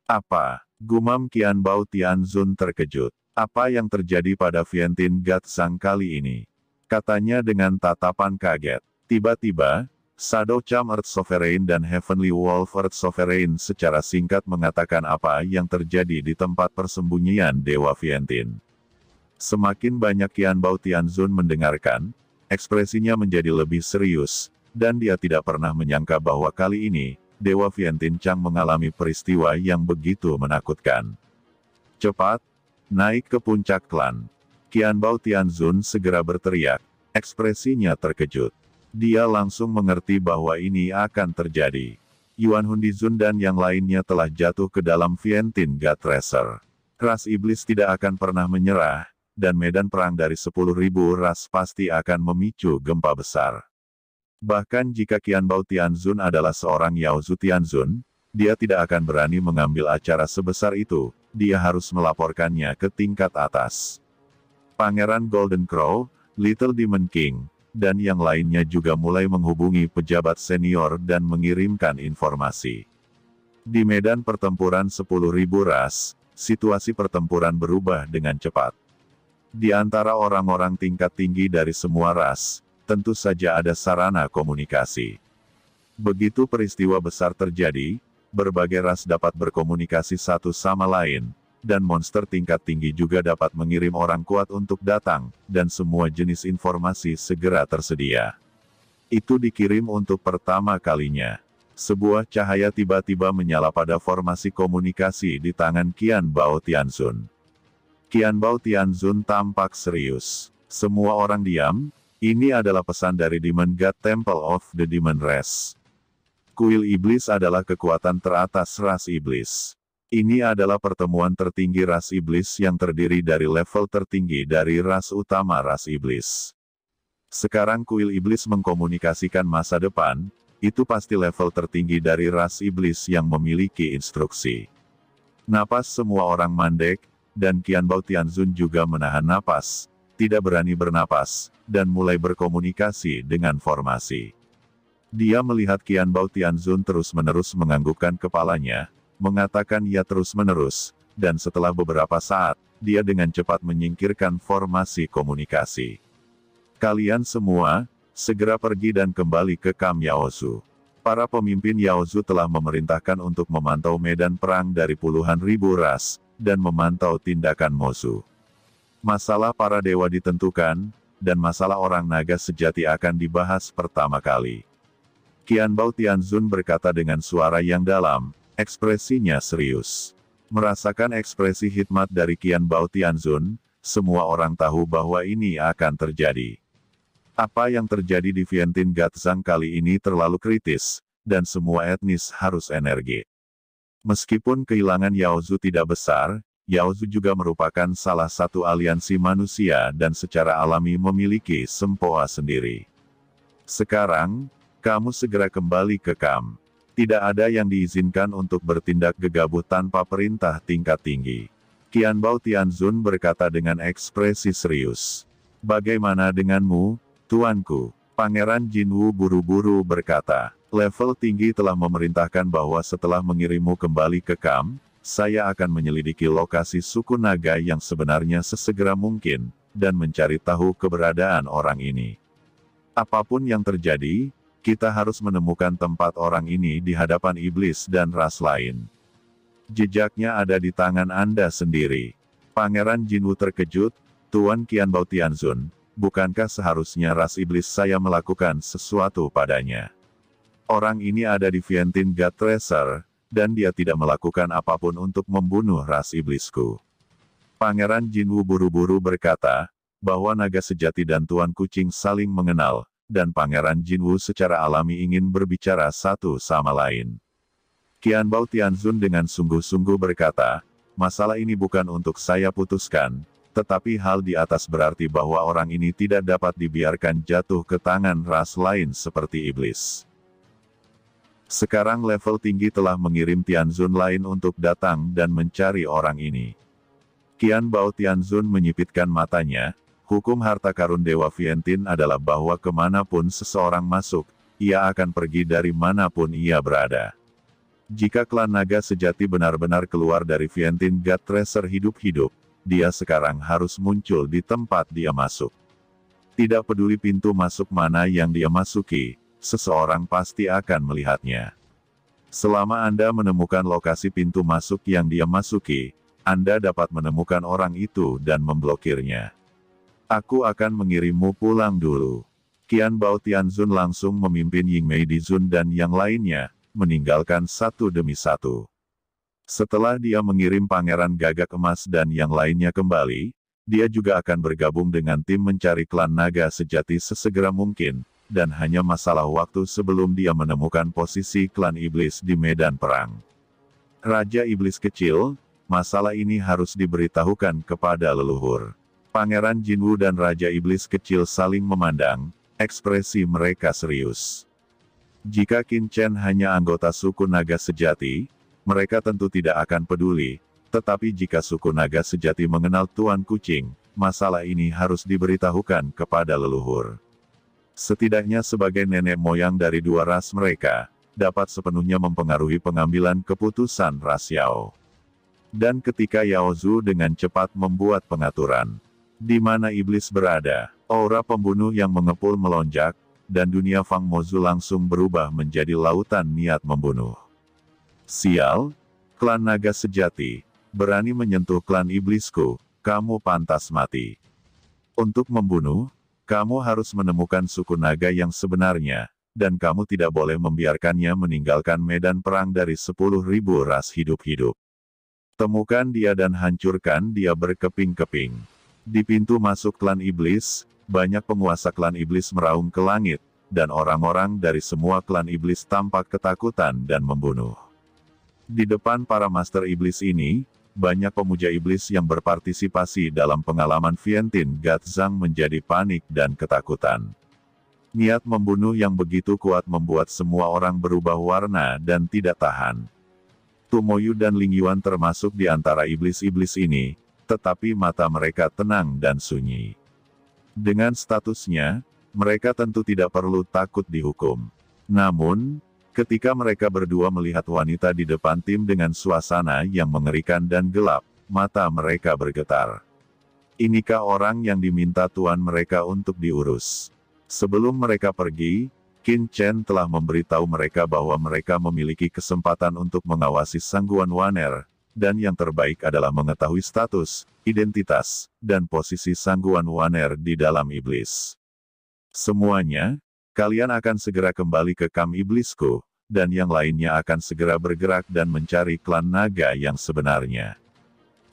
Apa? Gumam Qian Bao Tianzun terkejut. Apa yang terjadi pada Vientiane Gatsang kali ini? Katanya dengan tatapan kaget. Tiba-tiba, Shadow Charm Earth Sovereign dan Heavenly Wolf Earth Sovereign secara singkat mengatakan apa yang terjadi di tempat persembunyian Dewa Vientiane. Semakin banyak Qian Bao Tianzun mendengarkan, ekspresinya menjadi lebih serius, dan dia tidak pernah menyangka bahwa kali ini, Dewa Vientiane Chang mengalami peristiwa yang begitu menakutkan. Cepat, naik ke puncak klan. Qian Bao Tianzun segera berteriak, ekspresinya terkejut. Dia langsung mengerti bahwa ini akan terjadi. Yuan Hundizun dan yang lainnya telah jatuh ke dalam Vientiane God Racer. Ras iblis tidak akan pernah menyerah, dan medan perang dari 10.000 ras pasti akan memicu gempa besar. Bahkan jika Qian Bao Tianzun adalah seorang Yao Zu Tianzun, dia tidak akan berani mengambil acara sebesar itu, dia harus melaporkannya ke tingkat atas. Pangeran Golden Crow, Little Demon King, dan yang lainnya juga mulai menghubungi pejabat senior dan mengirimkan informasi. Di medan pertempuran 10.000 ras, situasi pertempuran berubah dengan cepat. Di antara orang-orang tingkat tinggi dari semua ras, tentu saja ada sarana komunikasi. Begitu peristiwa besar terjadi, berbagai ras dapat berkomunikasi satu sama lain, dan monster tingkat tinggi juga dapat mengirim orang kuat untuk datang, dan semua jenis informasi segera tersedia. Itu dikirim untuk pertama kalinya. Sebuah cahaya tiba-tiba menyala pada formasi komunikasi di tangan Qian Bao Tianzun. Qian Bao Tianzun tampak serius. Semua orang diam. Ini adalah pesan dari Demon God Temple of the Demon Race. Kuil Iblis adalah kekuatan teratas ras iblis. Ini adalah pertemuan tertinggi ras iblis yang terdiri dari level tertinggi dari ras utama ras iblis. Sekarang Kuil Iblis mengkomunikasikan masa depan, itu pasti level tertinggi dari ras iblis yang memiliki instruksi. Napas semua orang mandek, dan Qian Bao Tianzun juga menahan napas, tidak berani bernapas, dan mulai berkomunikasi dengan formasi. Dia melihat Qian Bao Tianzun terus-menerus menganggukkan kepalanya, mengatakan ya terus-menerus, dan setelah beberapa saat, dia dengan cepat menyingkirkan formasi komunikasi. Kalian semua, segera pergi dan kembali ke Kam Yaozu. Para pemimpin Yaozu telah memerintahkan untuk memantau medan perang dari puluhan ribu ras, dan memantau tindakan musuh. Masalah para dewa ditentukan, dan masalah orang naga sejati akan dibahas pertama kali. Qian Bao Tianzun berkata dengan suara yang dalam, ekspresinya serius. Merasakan ekspresi hikmat dari Qian Bao Tianzun, semua orang tahu bahwa ini akan terjadi. Apa yang terjadi di Vientiane Gatsang kali ini terlalu kritis, dan semua etnis harus energi. Meskipun kehilangan Yaozu tidak besar, Yaozu juga merupakan salah satu aliansi manusia dan secara alami memiliki sempoa sendiri. Sekarang, kamu segera kembali ke Kam. Tidak ada yang diizinkan untuk bertindak gegabah tanpa perintah tingkat tinggi. Qian Bao Tianzun berkata dengan ekspresi serius. Bagaimana denganmu, tuanku? Pangeran Jinwu buru-buru berkata. Level tinggi telah memerintahkan bahwa setelah mengirimmu kembali ke Kam, saya akan menyelidiki lokasi suku naga yang sebenarnya sesegera mungkin, dan mencari tahu keberadaan orang ini. Apapun yang terjadi, kita harus menemukan tempat orang ini di hadapan iblis dan ras lain. Jejaknya ada di tangan Anda sendiri. Pangeran Jinwu terkejut, Tuan Qian Bao Tianzun, bukankah seharusnya ras iblis saya melakukan sesuatu padanya? Orang ini ada di Vientiane God Racer, dan dia tidak melakukan apapun untuk membunuh ras iblisku. Pangeran Jinwu buru-buru berkata, bahwa naga sejati dan Tuan Kucing saling mengenal, dan Pangeran Jinwu secara alami ingin berbicara satu sama lain. Qian Bao Tianzun dengan sungguh-sungguh berkata, masalah ini bukan untuk saya putuskan, tetapi hal di atas berarti bahwa orang ini tidak dapat dibiarkan jatuh ke tangan ras lain seperti iblis. Sekarang level tinggi telah mengirim Tianzun lain untuk datang dan mencari orang ini. Qian Bao Tianzun menyipitkan matanya, hukum harta karun Dewa Vientiane adalah bahwa kemanapun seseorang masuk, ia akan pergi dari manapun ia berada. Jika klan naga sejati benar-benar keluar dari Vientiane God Tracer hidup-hidup, dia sekarang harus muncul di tempat dia masuk. Tidak peduli pintu masuk mana yang dia masuki, seseorang pasti akan melihatnya. Selama Anda menemukan lokasi pintu masuk yang dia masuki, Anda dapat menemukan orang itu dan memblokirnya. Aku akan mengirimmu pulang dulu. Qian Bao Tianzun langsung memimpin Yingmei Dizun dan yang lainnya, meninggalkan satu demi satu. Setelah dia mengirim Pangeran Gagak Emas dan yang lainnya kembali, dia juga akan bergabung dengan tim mencari klan naga sejati sesegera mungkin, dan hanya masalah waktu sebelum dia menemukan posisi klan iblis di medan perang. Raja Iblis Kecil, masalah ini harus diberitahukan kepada leluhur. Pangeran Jinwu dan Raja Iblis Kecil saling memandang, ekspresi mereka serius. Jika Qin Chen hanya anggota suku naga sejati, mereka tentu tidak akan peduli, tetapi jika suku naga sejati mengenal Tuan Kucing, masalah ini harus diberitahukan kepada leluhur. Setidaknya sebagai nenek moyang dari dua ras mereka, dapat sepenuhnya mempengaruhi pengambilan keputusan ras Yao. Dan ketika Yao Zhu dengan cepat membuat pengaturan, di mana iblis berada, aura pembunuh yang mengepul melonjak, dan dunia Fang Mozu langsung berubah menjadi lautan niat membunuh. Sial, klan naga sejati, berani menyentuh klan iblisku, kamu pantas mati. Untuk membunuh, kamu harus menemukan suku naga yang sebenarnya, dan kamu tidak boleh membiarkannya meninggalkan medan perang dari 10.000 ras hidup-hidup. Temukan dia dan hancurkan dia berkeping-keping. Di pintu masuk klan iblis, banyak penguasa klan iblis meraung ke langit, dan orang-orang dari semua klan iblis tampak ketakutan dan membunuh. Di depan para master iblis ini, banyak pemuja iblis yang berpartisipasi dalam pengalaman Vientiane God Zhang menjadi panik dan ketakutan. Niat membunuh yang begitu kuat membuat semua orang berubah warna dan tidak tahan. Tumoyu dan Ling Yuan termasuk di antara iblis-iblis ini, tetapi mata mereka tenang dan sunyi. Dengan statusnya, mereka tentu tidak perlu takut dihukum. Namun, ketika mereka berdua melihat wanita di depan tim dengan suasana yang mengerikan dan gelap, mata mereka bergetar. Inikah orang yang diminta tuan mereka untuk diurus? Sebelum mereka pergi, Qin Chen telah memberitahu mereka bahwa mereka memiliki kesempatan untuk mengawasi Sangguan Waner, dan yang terbaik adalah mengetahui status, identitas, dan posisi Sangguan Waner di dalam iblis. Semuanya, kalian akan segera kembali ke kamp iblisku, dan yang lainnya akan segera bergerak dan mencari klan naga yang sebenarnya.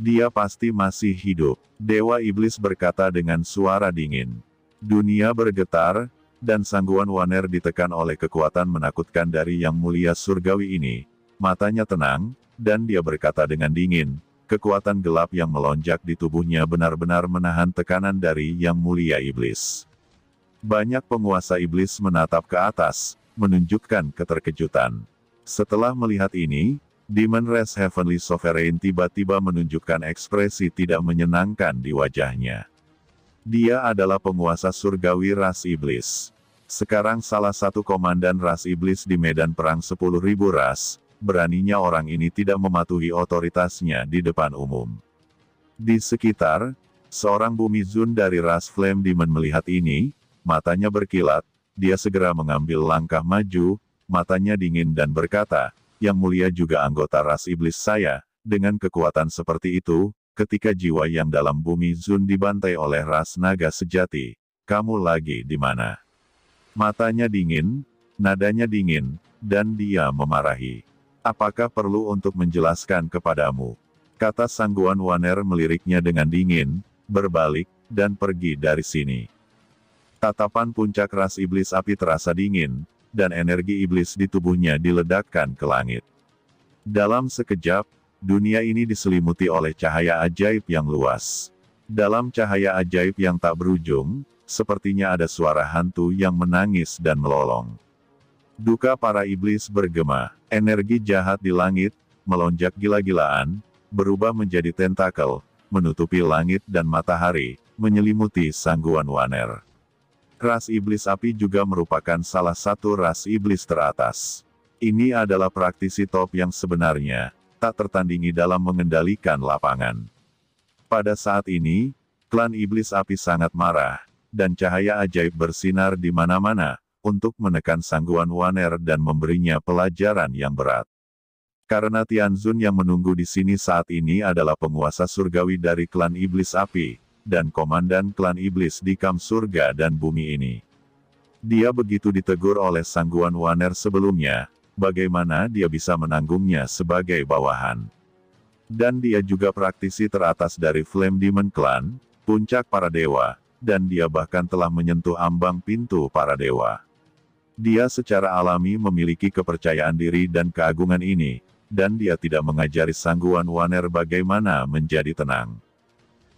Dia pasti masih hidup, Dewa Iblis berkata dengan suara dingin. Dunia bergetar, dan Sangguan Waner ditekan oleh kekuatan menakutkan dari Yang Mulia Surgawi ini. Matanya tenang, dan dia berkata dengan dingin, kekuatan gelap yang melonjak di tubuhnya benar-benar menahan tekanan dari Yang Mulia Iblis. Banyak penguasa iblis menatap ke atas, menunjukkan keterkejutan. Setelah melihat ini, Demon Race Heavenly Sovereign tiba-tiba menunjukkan ekspresi tidak menyenangkan di wajahnya. Dia adalah penguasa surgawi ras iblis. Sekarang salah satu komandan ras iblis di medan perang 10.000 ras, beraninya orang ini tidak mematuhi otoritasnya di depan umum. Di sekitar, seorang Bumi Zun dari ras Flame Demon melihat ini, matanya berkilat, dia segera mengambil langkah maju, matanya dingin dan berkata, Yang Mulia juga anggota ras iblis saya, dengan kekuatan seperti itu, ketika jiwa yang dalam Bumi Zun dibantai oleh ras naga sejati, kamu lagi di mana? Matanya dingin, nadanya dingin, dan dia memarahi. Apakah perlu untuk menjelaskan kepadamu? Kata Sangguan Waner meliriknya dengan dingin, berbalik, dan pergi dari sini. Tatapan puncak ras iblis api terasa dingin, dan energi iblis di tubuhnya diledakkan ke langit. Dalam sekejap, dunia ini diselimuti oleh cahaya ajaib yang luas. Dalam cahaya ajaib yang tak berujung, sepertinya ada suara hantu yang menangis dan melolong. Duka para iblis bergema, energi jahat di langit, melonjak gila-gilaan, berubah menjadi tentakel, menutupi langit dan matahari, menyelimuti Sangguan Waner. Ras iblis api juga merupakan salah satu ras iblis teratas. Ini adalah praktisi top yang sebenarnya, tak tertandingi dalam mengendalikan lapangan. Pada saat ini, klan Iblis Api sangat marah, dan cahaya ajaib bersinar di mana-mana, untuk menekan Sangguan Waner dan memberinya pelajaran yang berat. Karena Tianzun yang menunggu di sini saat ini adalah penguasa surgawi dari klan Iblis Api, dan komandan klan Iblis di kamp surga dan bumi ini. Dia begitu ditegur oleh Sangguan Waner sebelumnya, bagaimana dia bisa menanggungnya sebagai bawahan. Dan dia juga praktisi teratas dari Flame Demon Clan, puncak para dewa, dan dia bahkan telah menyentuh ambang pintu para dewa. Dia secara alami memiliki kepercayaan diri dan keagungan ini, dan dia tidak mengajari Sangguan Waner bagaimana menjadi tenang.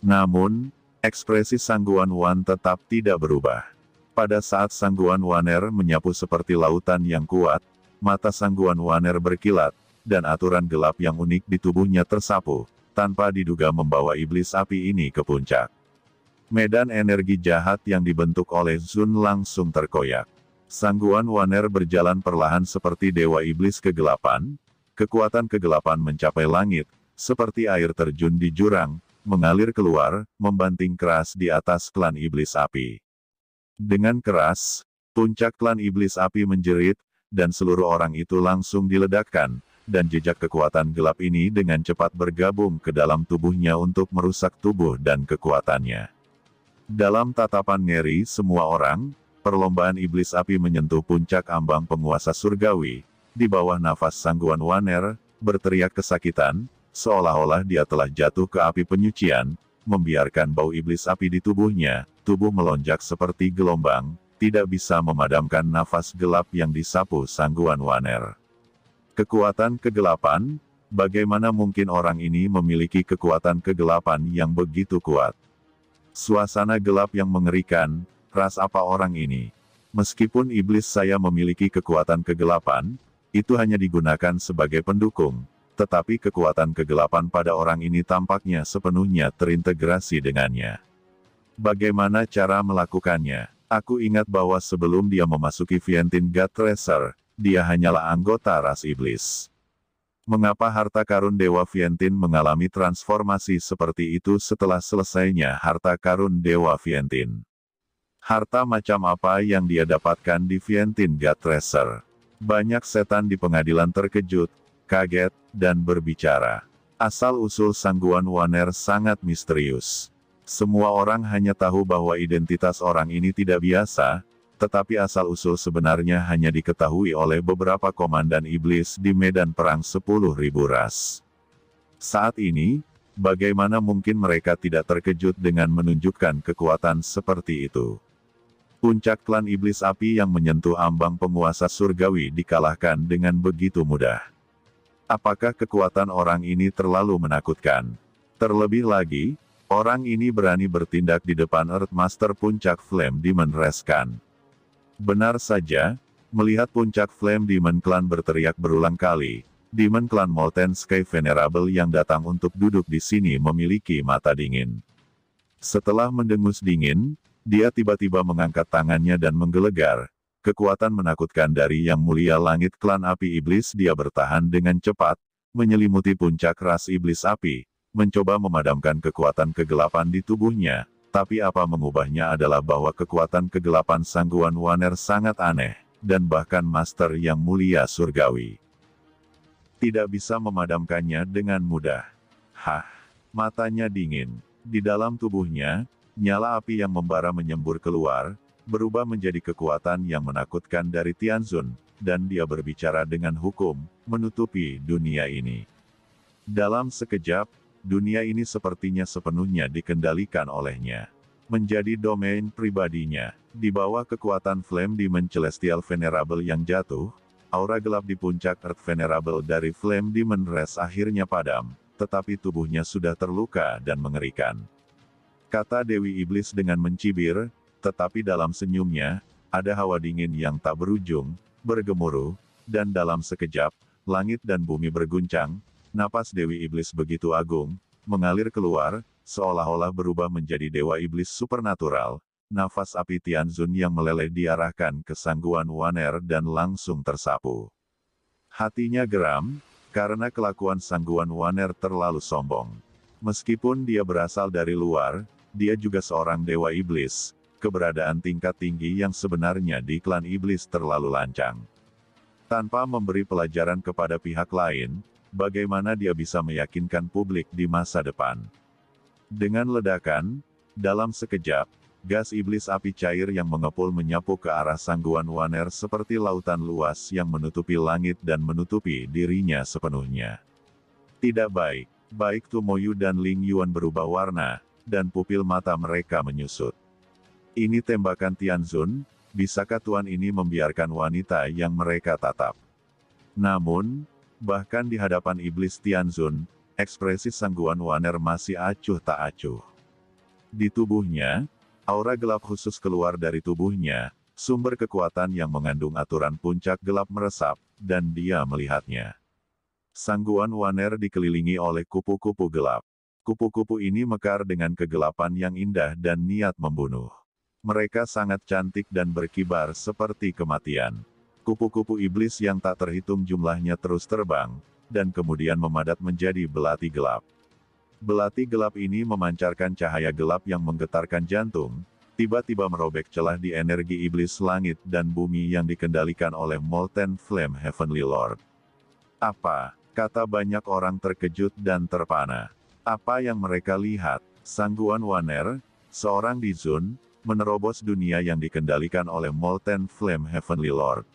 Namun, ekspresi Sangguan Wan tetap tidak berubah. Pada saat Sangguan Waner menyapu seperti lautan yang kuat, mata Sangguan Waner berkilat, dan aturan gelap yang unik di tubuhnya tersapu, tanpa diduga membawa iblis api ini ke puncak. Medan energi jahat yang dibentuk oleh Zun langsung terkoyak. Sangguan Waner berjalan perlahan seperti dewa iblis kegelapan. Kekuatan kegelapan mencapai langit, seperti air terjun di jurang, mengalir keluar, membanting keras di atas klan iblis api. Dengan keras, puncak klan iblis api menjerit, dan seluruh orang itu langsung diledakkan, dan jejak kekuatan gelap ini dengan cepat bergabung ke dalam tubuhnya untuk merusak tubuh dan kekuatannya. Dalam tatapan ngeri semua orang, perlombaan iblis api menyentuh puncak ambang penguasa surgawi. Di bawah nafas Sangguan Waner, berteriak kesakitan, seolah-olah dia telah jatuh ke api penyucian, membiarkan bau iblis api di tubuhnya, tubuh melonjak seperti gelombang, tidak bisa memadamkan nafas gelap yang disapu Sangguan Waner. Kekuatan kegelapan, bagaimana mungkin orang ini memiliki kekuatan kegelapan yang begitu kuat? Suasana gelap yang mengerikan, ras apa orang ini? Meskipun iblis saya memiliki kekuatan kegelapan, itu hanya digunakan sebagai pendukung, tetapi kekuatan kegelapan pada orang ini tampaknya sepenuhnya terintegrasi dengannya. Bagaimana cara melakukannya? Aku ingat bahwa sebelum dia memasuki Fientin God Tracer, dia hanyalah anggota ras iblis. Mengapa harta karun Dewa Fientin mengalami transformasi seperti itu setelah selesainya harta karun Dewa Fientin? Harta macam apa yang dia dapatkan di Fientin God Tracer? Banyak setan di pengadilan terkejut, kaget, dan berbicara. Asal-usul Sangguan Waner sangat misterius. Semua orang hanya tahu bahwa identitas orang ini tidak biasa, tetapi asal-usul sebenarnya hanya diketahui oleh beberapa komandan iblis di medan perang 10.000 ras. Saat ini, bagaimana mungkin mereka tidak terkejut dengan menunjukkan kekuatan seperti itu? Puncak klan iblis api yang menyentuh ambang penguasa surgawi dikalahkan dengan begitu mudah. Apakah kekuatan orang ini terlalu menakutkan? Terlebih lagi, orang ini berani bertindak di depan Earth Master Puncak Flame Demon Reskan. Benar saja, melihat Puncak Flame Demon Clan berteriak berulang kali, Demon Clan Molten Sky Venerable yang datang untuk duduk di sini memiliki mata dingin. Setelah mendengus dingin, dia tiba-tiba mengangkat tangannya dan menggelegar. Kekuatan menakutkan dari Yang Mulia Langit Klan Api Iblis. Dia bertahan dengan cepat, menyelimuti puncak ras iblis api, mencoba memadamkan kekuatan kegelapan di tubuhnya, tapi apa mengubahnya adalah bahwa kekuatan kegelapan Sangguan Waner sangat aneh, dan bahkan Master Yang Mulia Surgawi tidak bisa memadamkannya dengan mudah. Hah, matanya dingin. Di dalam tubuhnya, nyala api yang membara menyembur keluar, berubah menjadi kekuatan yang menakutkan dari Tianzun, dan dia berbicara dengan hukum, menutupi dunia ini. Dalam sekejap, dunia ini sepertinya sepenuhnya dikendalikan olehnya. Menjadi domain pribadinya, di bawah kekuatan Flame Demon Celestial Venerable yang jatuh, aura gelap di puncak Earth Venerable dari Flame Demon Res akhirnya padam, tetapi tubuhnya sudah terluka dan mengerikan. Kata Dewi Iblis dengan mencibir, tetapi dalam senyumnya, ada hawa dingin yang tak berujung, bergemuruh, dan dalam sekejap, langit dan bumi berguncang, napas Dewi Iblis begitu agung, mengalir keluar, seolah-olah berubah menjadi Dewa Iblis supernatural, nafas api Tianzun yang meleleh diarahkan ke Sangguan Waner dan langsung tersapu. Hatinya geram, karena kelakuan Sangguan Waner terlalu sombong. Meskipun dia berasal dari luar, dia juga seorang dewa iblis, keberadaan tingkat tinggi yang sebenarnya di klan iblis terlalu lancang. Tanpa memberi pelajaran kepada pihak lain, bagaimana dia bisa meyakinkan publik di masa depan? Dengan ledakan, dalam sekejap, gas iblis api cair yang mengepul menyapu ke arah Sangguan Waner seperti lautan luas yang menutupi langit dan menutupi dirinya sepenuhnya. Tidak baik, baik Tumoyu dan Ling Yuan berubah warna, dan pupil mata mereka menyusut. Ini tembakan Tianzun, bisakah tuan ini membiarkan wanita yang mereka tatap? Namun, bahkan di hadapan iblis Tianzun, ekspresi Sangguan Waner masih acuh tak acuh. Di tubuhnya, aura gelap khusus keluar dari tubuhnya, sumber kekuatan yang mengandung aturan puncak gelap meresap, dan dia melihatnya. Sangguan Waner dikelilingi oleh kupu-kupu gelap. Kupu-kupu ini mekar dengan kegelapan yang indah dan niat membunuh. Mereka sangat cantik dan berkibar seperti kematian. Kupu-kupu iblis yang tak terhitung jumlahnya terus terbang, dan kemudian memadat menjadi belati gelap. Belati gelap ini memancarkan cahaya gelap yang menggetarkan jantung, tiba-tiba merobek celah di energi iblis langit dan bumi yang dikendalikan oleh Molten Flame Heavenly Lord. Apa? Kata banyak orang terkejut dan terpana. Apa yang mereka lihat? Sangguan Waner, seorang Dizun, menerobos dunia yang dikendalikan oleh Molten Flame Heavenly Lord.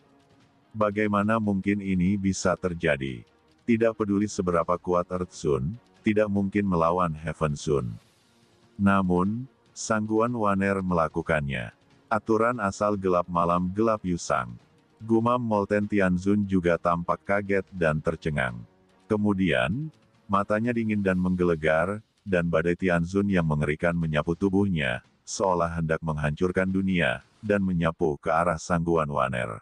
Bagaimana mungkin ini bisa terjadi? Tidak peduli seberapa kuat Earth Sun, tidak mungkin melawan Heaven Sun. Namun, Sangguan Waner melakukannya. Aturan asal gelap malam gelap Yusang. Gumam Molten Tianzun juga tampak kaget dan tercengang. Kemudian, matanya dingin dan menggelegar, dan badai Tianzun yang mengerikan menyapu tubuhnya, seolah hendak menghancurkan dunia, dan menyapu ke arah Sangguan Waner.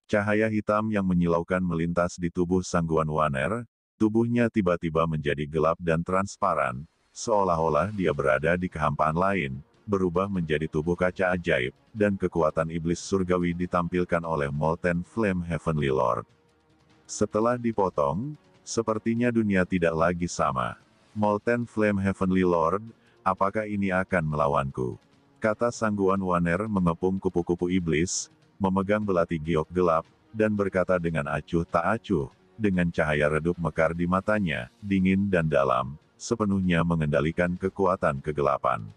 Cahaya hitam yang menyilaukan melintas di tubuh Sangguan Waner, tubuhnya tiba-tiba menjadi gelap dan transparan, seolah-olah dia berada di kehampaan lain, berubah menjadi tubuh kaca ajaib, dan kekuatan iblis surgawi ditampilkan oleh Molten Flame Heavenly Lord. Setelah dipotong, sepertinya dunia tidak lagi sama. Molten Flame Heavenly Lord, apakah ini akan melawanku? Kata Sangguan Waner mengepung kupu-kupu iblis, memegang belati giok gelap, dan berkata dengan acuh tak acuh, dengan cahaya redup mekar di matanya, dingin dan dalam, sepenuhnya mengendalikan kekuatan kegelapan.